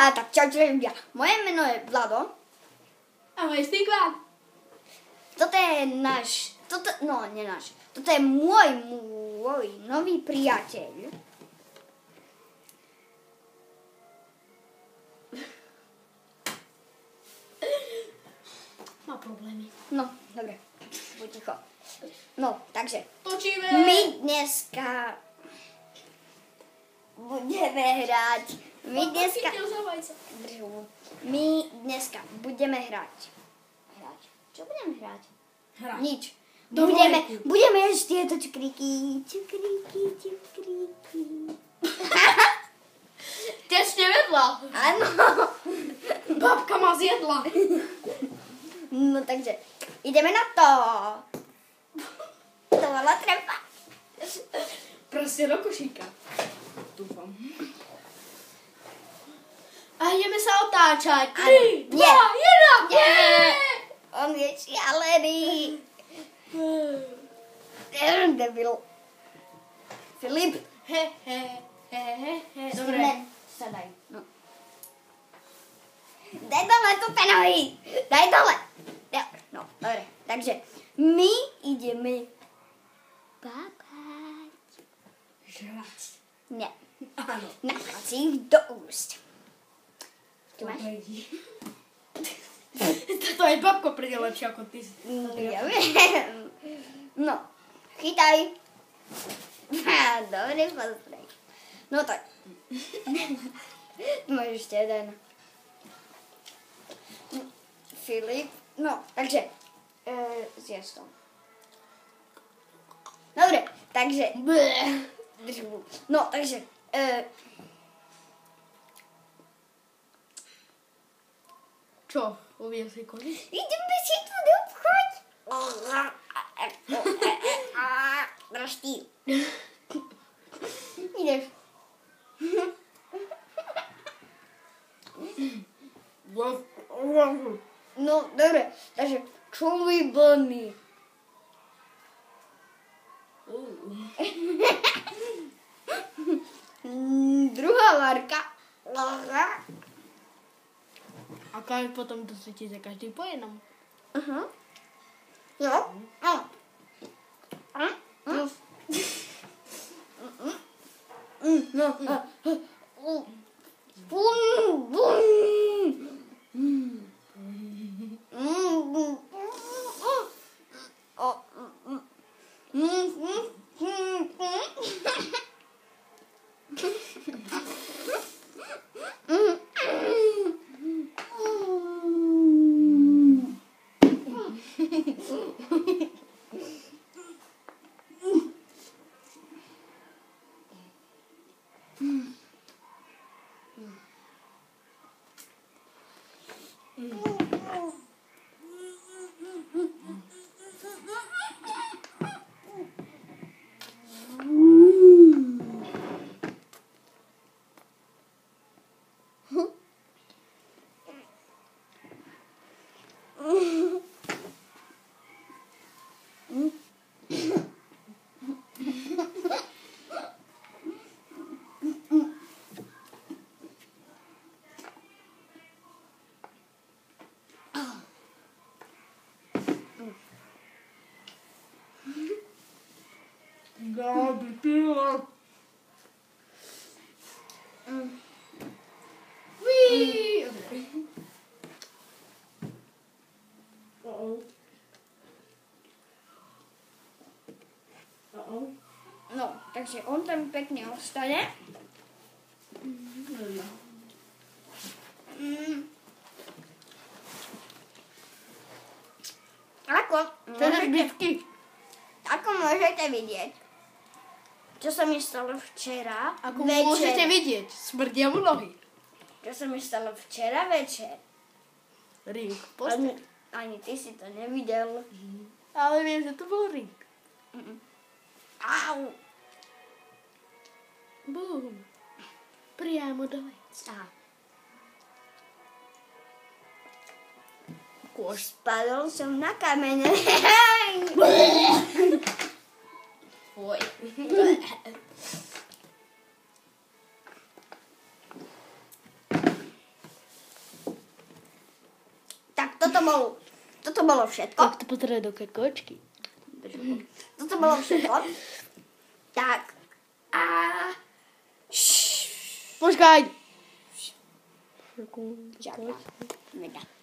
Tak čaute ľudia. Moje meno je Vlado. A moje Stigván. Toto je náš, nie náš. Toto je môj nový priateľ. Má problémy. No, dobre. Buď ticho. No, takže. Točíme. My dneska budeme hrať. My dneska budeme hrať. Čo budeme hrať? Hrať. Nič. Do Budeme ešte tieto čukríky. Tesne vedla. Áno. Babka ma zjedla. No takže, ideme na to. To bola trefa. Proste do košíka. Dúfam. A ideme sa otáčať. 3, 2, 1. On je šialený. Debil. Filip. Dobre. Sadaj. No. Daj dole tu penohy. Daj dole. No, dobre. Takže my ideme papať. Žrať. Nie. Áno. Napchať si ich do úst. Čo máš? Toto aj babko príde lepšie ako ty. Ja viem. No, chytaj. Dobre, pozri. No tak. Máš ešte jeden. Filip. No, takže. Zjedz to. Dobre, takže. No, takže. Čo? Uvijem si koniec? Ideme si tu do obchod. Draž ty. Ideš. No, dobre. Takže, čo vyblný? Druhá varka. A keď potom dosvítíte každý po jednom. Aha. Jo. No. No, takže on tam pekne ostane. Ako môžete vidieť, čo sa mi stalo včera Ako večer. môžete vidieť, smrdia mu nohy. Čo sa mi stalo včera večer. Ring v posteli. Ani ty si to nevidel. Ale viem, že to bol ring. Au. Bum. Priamo do vecka. Spadol som na kamene. Fuj. toto bolo všetko. Tak to potrebuje do kočky. Toto bolo všetko. Tak. A... Počkaj. Žiadna. Veda.